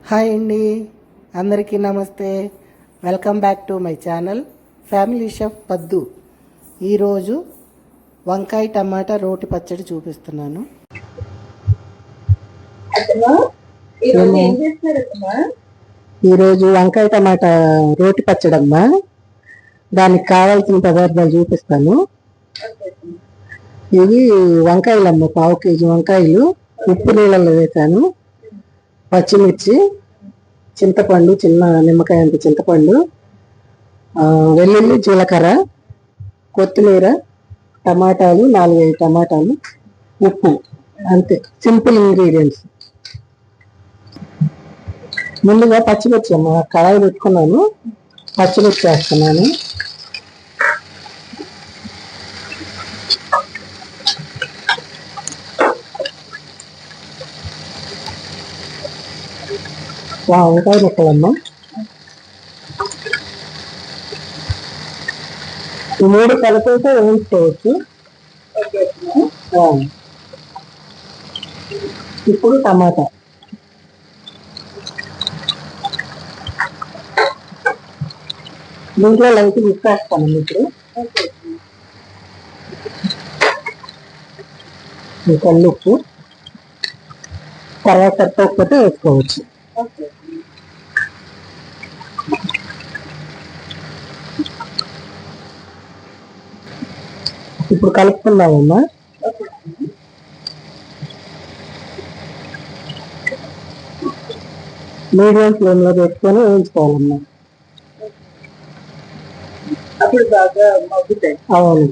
Hi అండి, అందరికీ నమస్తే. Welcome back to my channel family chef పద్దు. ఈరోజు వంకాయ టమాటా రోటి పచ్చడి చూపిస్తున్నాను. ఈరోజు వంకాయ టమాటా రోటి పచ్చడి అమ్మా. దానికి కావాల్సిన పదార్థాలు చూపిస్తాను. ఇవి వంకాయలమ్మ, 1/2 కేజీ వంకాయలు ఉప్పు నీళ్ళలో వేసాను. పచ్చిమిర్చి, చింతపండు, చిన్న నిమ్మకాయ అంత చింతపండు, వెల్లుల్లి, జీలకర్ర, కొత్తిమీర, టమాటాలు 4-5 టమాటాలు, ఉప్పు, అంతే. Simple ingredients. ముందుగా పచ్చిమిర్చి అమ్మ కడాయి పెట్టుకున్నాను. పచ్చిమిర్చి వేస్తున్నాను. వంకాయ ముక్కలమ్మా. ఈ 3 కలిపేస్తే వేయించుకోవచ్చు. ఇప్పుడు టమాటా, దీంట్లో లైట్ ఉప్పేస్తాను. ఇప్పుడు కల్లుప్పు, తర్వాత సరిపోకపోతే వేసుకోవచ్చు. ఇప్పుడు కలుపుకుందామమ్మా. మీడియం ఫ్లేమ్ లో పెట్టుకొని వేయించుకోవాలమ్మా. అప్పుడు బాగా మగ్గుతాయి. అవును,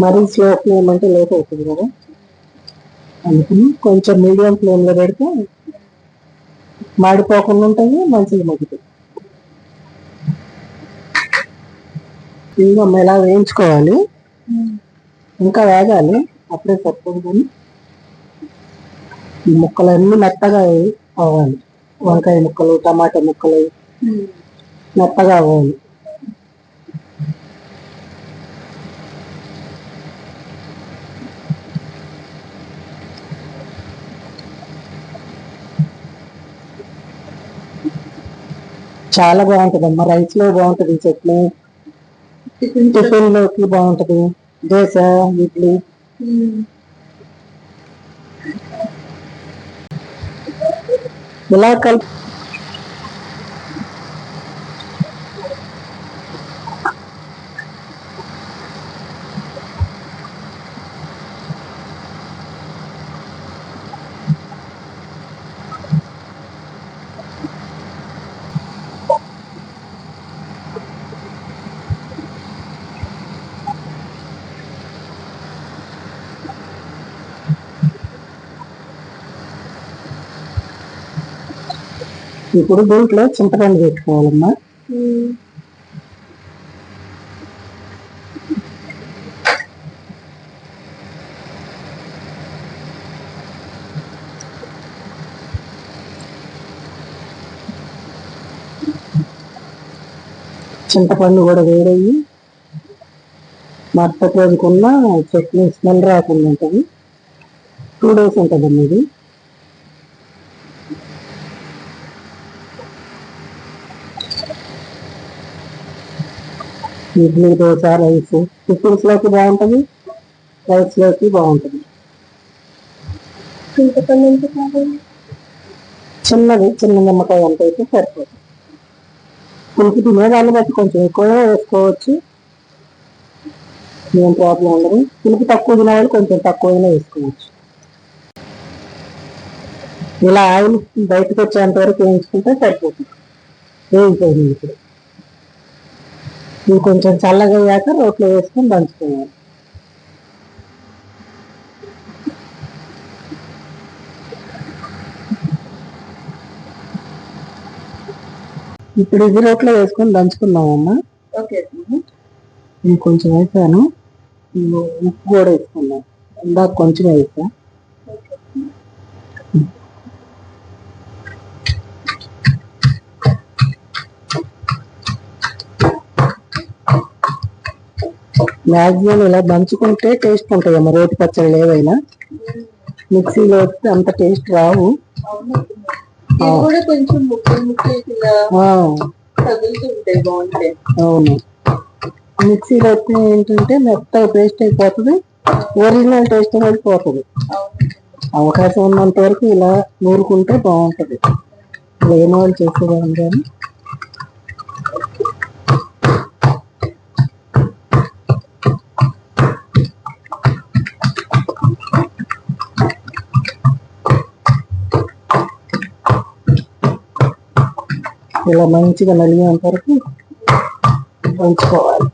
మరీ స్లో ఫ్లేమ్ అంటే లేట్ అవుతుంది కదా, అందుకని కొంచెం మీడియం ఫ్లేమ్ లో పెడితే మాడిపోకుండా ఉంటుంది, మంచిగా మగ్గుతాయి. ఇంకా ఇలా వేయించుకోవాలి, ఇంకా వేగాలి, అప్పుడే సరిపోతుంది. ఈ ముక్కలన్నీ మెత్తగా అవ్వాలి. వంకాయ ముక్కలు, టమాటా ముక్కలు మెత్తగా అవ్వాలి. చాలా బాగుంటుంది అమ్మ. రైస్ లో బాగుంటుంది, చట్నీ టిఫిన్ లోకి బాగుంటది, దోశ, ఇడ్లీ. ఇలా కలిపి ఇప్పుడు దీంట్లో చింతపండు పెట్టుకోవాలమ్మా. చింతపండు కూడా వేడయ్యి మరుసటి రోజుకున్న చట్నీ స్మెల్ రాకుండా ఉంటుంది. 2 days ఉంటుందమ్మా ఇది. ఇడ్లీ, దోశ, రైస్, టిఫిన్స్ లోకి బాగుంటుంది, రైస్ లోకి బాగుంటుంది. చిన్న నిమ్మకాయ అంత అయితే సరిపోతుంది. పులుపు తినేదాన్ని బట్టి కొంచెం ఎక్కువ వేసుకోవచ్చు, ఏం ప్రాబ్లం ఉండదు. పులుపు తక్కువ తినేవాళ్ళు కొంచెం తక్కువైనా వేసుకోవచ్చు. ఇలా ఆయిల్ బయటకు వచ్చేంత వరకు వేయించుకుంటే సరిపోతుంది. వేయించేది ఇప్పుడు ఇవి కొంచెం చల్లగా అయ్యాక రోట్లో వేసుకొని దంచుకోవాలి. ఇప్పుడు ఇది రోట్లో వేసుకొని దంచుకున్నామమ్మా. ఇంకొంచెం వేసాను, ఉప్పు కూడా వేసుకున్నాం. ఇందాక కొంచెం వేసా. మ్యాక్సిమం ఇలా దంచుకుంటే టేస్ట్ ఉంటాయమ్మా రోటి పచ్చళ్ళు ఏవైనా. మిక్సీలో వస్తే అంత టేస్ట్ రావు. కూడా కొంచెం తగులుతుంటాయి, బాగుంటాయి. అవును, మిక్సీలో వస్తే ఏంటంటే మెత్తగా పేస్ట్ అయిపోతుంది, ఒరిజినల్ టేస్ట్ అనేది పోతుంది. అవకాశం ఉన్నంత వరకు ఇలా నూరుకుంటే బాగుంటుంది. లేని వాళ్ళు చేసేదాన్ని కానీ ఇలా మంచిగా నలిగేంత వరకు దంచుకోవాలి.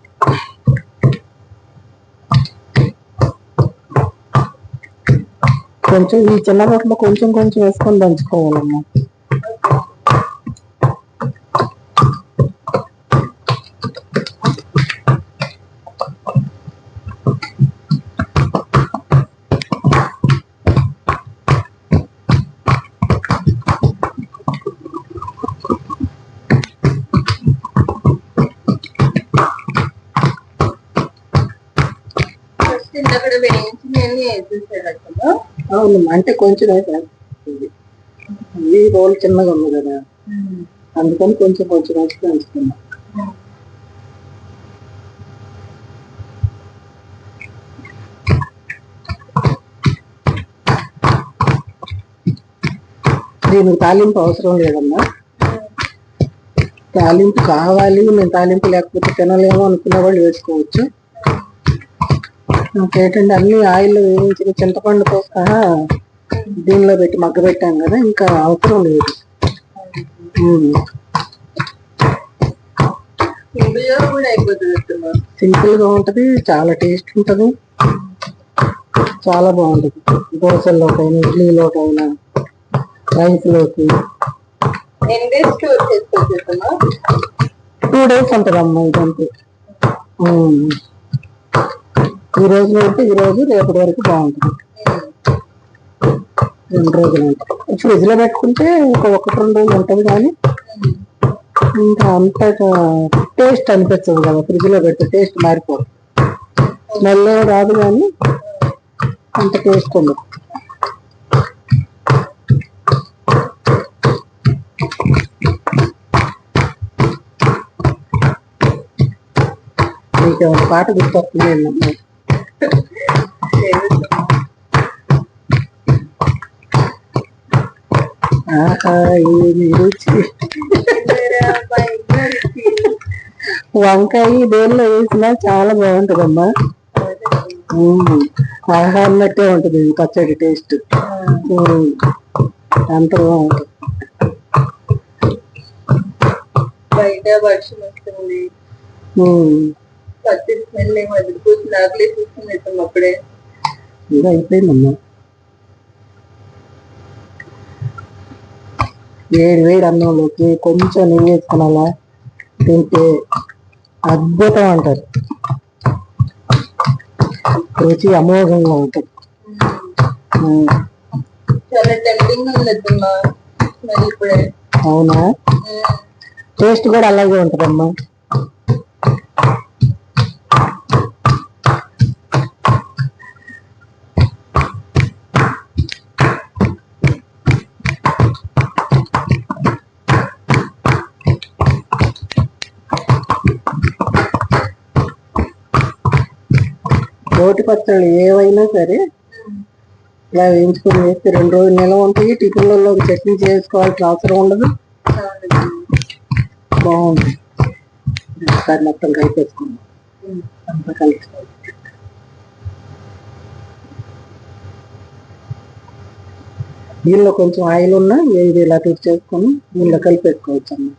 కొంచెం ఈ చిన్న రొట్టెలో కొంచెం కొంచెం వేసుకొని దంచుకోవాలమ్మా. అవును, అంటే కొంచెం ఈ రోల్ చిన్నగా ఉంది కదా, అందుకని కొంచెం కొంచెం వేసి దంచుకున్నాం. దీనికి తాలింపు అవసరం లేదమ్మా. తాలింపు కావాలి, నేను తాలింపు లేకపోతే తినలేమో అనుకున్న వాళ్ళు వేసుకోవచ్చు. ఇంకేంటంటే అన్ని ఆయిల్లో వేయించిన చింతపండుతో సహా దీనిలో పెట్టి మగ్గబెట్టాం కదా, ఇంకా అవసరం లేదు. సింపుల్ గా ఉంటది, చాలా టేస్ట్ ఉంటది, చాలా బాగుంటది. దోశల్లోకైనా, ఇడ్లీలోకైనా, రైస్ లోకి 2 days ఉంటదమ్మా ఇదంతా. ఈ రోజు అయితే ఈ రోజు, రేపటి వరకు బాగుంటుంది. 2 రోజులు అంటే ఫ్రిడ్జ్ లో పెట్టుకుంటే 1-2 రోజులు ఉంటది, కానీ ఇంకా అంతగా టేస్ట్ అనిపించదు కదా. ఫ్రిడ్జ్ లో పెడితే టేస్ట్ మారిపోదు, స్మెల్ రాదు, కానీ అంత టేస్ట్ ఉండదు. మీకు ఒక పాట గుర్తొస్తుంది. ఆహా ఏమి రుచి, వంకాయ దేనిలో వేసినా చాలా బాగుంటదమ్మా. ఆహా అన్నట్టే ఉంటది పచ్చడి టేస్ట్, అంత బాగుంటది. బయట వర్షం వస్తుంది, పచ్చి స్మెల్ ఏమో ఎదుర్కొచ్చి ఆకలి చూస్తుంది అప్పుడే. ఇది అయిపోయిందమ్మా. వేడి వేడి అన్నంలోకి కొంచెం నెయ్యి వేసుకుని అలా తింటే అద్భుతం అంటారు. రుచి అమోఘంగా ఉంటుంది. చాలా టెంప్టింగ్ ఉందమ్మా ఇప్పుడే. అవునా, టేస్ట్ కూడా అలాగే ఉంటుందమ్మా. రోటి పచ్చళ్ళు ఏవైనా సరే ఇలా వేయించుకొని వేస్తే 2 రోజులు నిల్వ ఉంటాయి. టిఫిన్లలో చట్నీ చేసుకోవాల్సిన అవసరం ఉండదు, బాగుంటుంది. ఒకసారి మొత్తం కలిపేసుకున్నాం, అంతా కలుపుకోవాలి. దీనిలో కొంచెం ఆయిల్ ఉన్నా ఇది ఇలా చేసుకొని దీనిలో కలిపేసుకోవచ్చు అన్నమాట.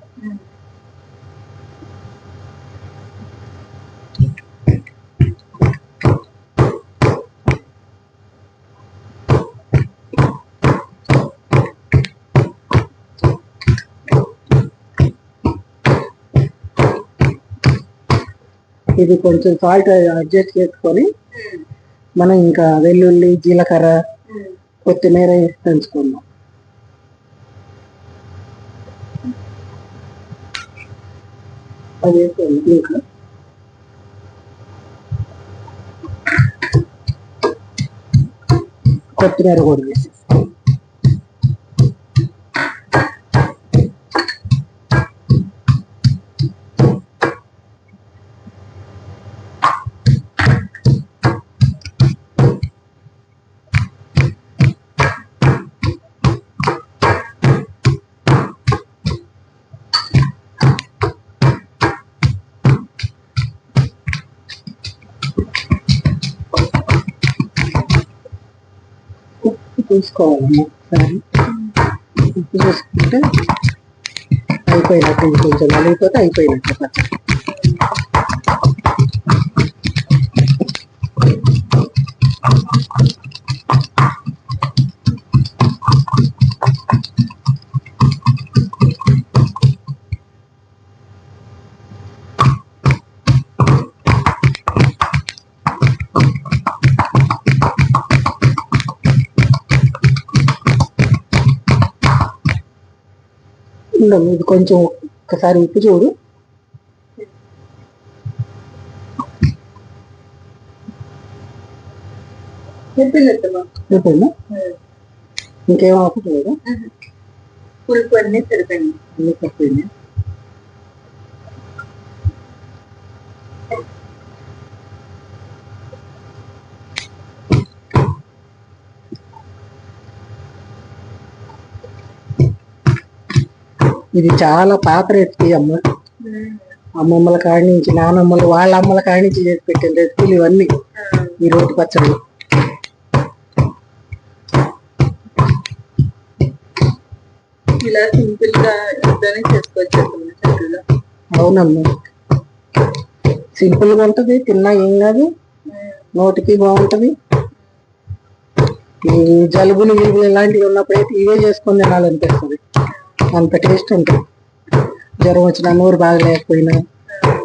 ఇది కొంచెం సాల్ట్ అడ్జస్ట్ చేసుకొని మనం ఇంకా వెల్లుల్లి, జీలకర్ర, కొత్తిమీర వేసి దంచుకుందాం. అది వేసుకోండి. ఇంకా కొత్తిమీర కూడా వేసి చూసుకోవాలమ్మా ఒకసారి ఉప్పు చూసుకుంటే అయిపోయినట్టు, ఇది కొంచెం నలిగిపోతే అయిపోయినట్టు పచ్చడి. ఇది కొంచెం ఒకసారి ఉప్పు చూడు. అయిపోయిందా? ఇంకేం ఆపదు లేదా? పులుపు అన్నీ సరిపోయింది. అన్నీ సరిపోయింది. ఇది చాలా పాత రెసిపీ అమ్మ. అమ్మమ్మల కాడి నుంచి, నానమ్మలు వాళ్ళ అమ్మల కాడి నుంచి చేసి పెట్టిన రెసిపీలు ఇవన్నీ. ఈ రోటి పచ్చళ్ళు ఇలా సింపుల్ గా ఇంట్లోనే చేసుకోవచ్చు. అవునమ్మా, సింపుల్ గా ఉంటది, తిన్నా ఏం కాదు, నోటికి బాగుంటది. ఈ జలుబులు గిలుబులు ఇలాంటివి ఉన్నప్పుడైతే ఇవే చేసుకొని తినాలనిపిస్తుంది. అంత టేస్ట్ ఉంటుంది. జ్వరం వచ్చినా, నోరు బాగలేకపోయినా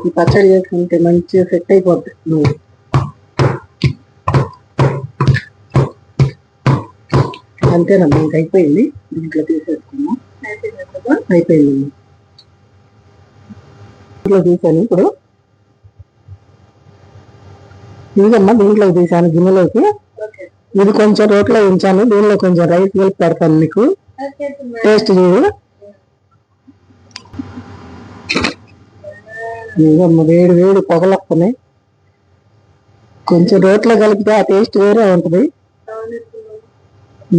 ఈ పచ్చడి చేసుకుంటే మంచిగా సెట్ అయిపోద్ది నోరు. అంతేనమ్మా, ఇంక అయిపోయింది. దీంట్లో తీసేసుకున్నాం. అయిపోయిందమ్మా, దీంట్లో తీసాను. ఇప్పుడు ఇదమ్మా దీంట్లో తీసాను గిన్నెలోకి. ఇది కొంచెం రోట్లో ఉంచాను, దీనిలో కొంచెం రైస్ కలిపి పెడతాను మీకు. టేస్ట్ చూడు. ఇదమ్మా వేడి వేడి పొగలు వస్తున్నాయి. కొంచెం రోట్లో కలిపితే ఆ టేస్ట్ వేరే ఉంటుంది.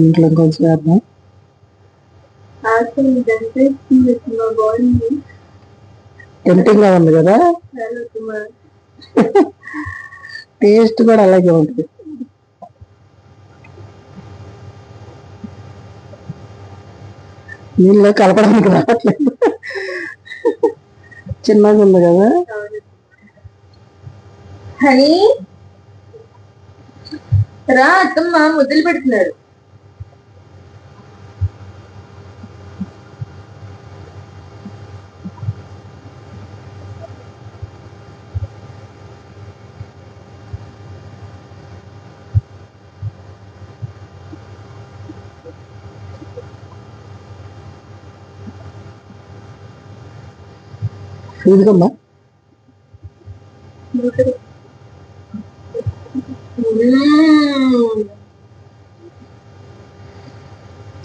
ఇంట్లో కొంచెం వేద్దాం. టెంప్టింగ్ గా ఉంది కదా, టేస్ట్ కూడా అలాగే ఉంటుంది. నీళ్ళు కలపడానికి రావట్లేదు, చిన్నగా ఉంది కదా. హనీ రా, అత్తమ్మ ముద్దలు పెడుతున్నారు. ఇదిగమ్మా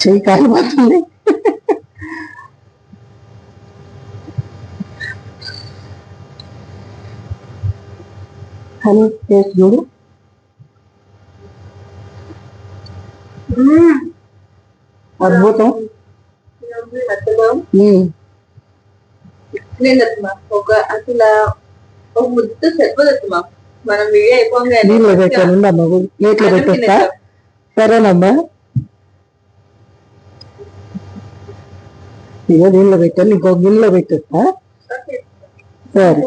చెయ్యి కాలిపోతుంది. హనీ టేస్ట్ చూడు. అద్భుతం. ఒక అసలు ఒక ముద్ద సరిపోదమ్మా. మనం వీడియో అయిపోగా నీళ్ళు పెట్టాను, ప్లేట్లో పెట్టేస్తా. సరేనమ్మా, ఇగో దీనిలో పెట్టాను, ఇంకో గిన్నెలో పెట్టేస్తా. సరే,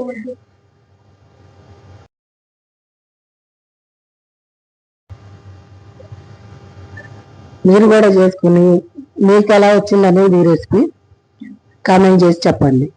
మీరు కూడా చేసుకుని మీకు ఎలా వచ్చింది అనేది ఈ రెసిపీ కామెంట్ చేసి చెప్పండి.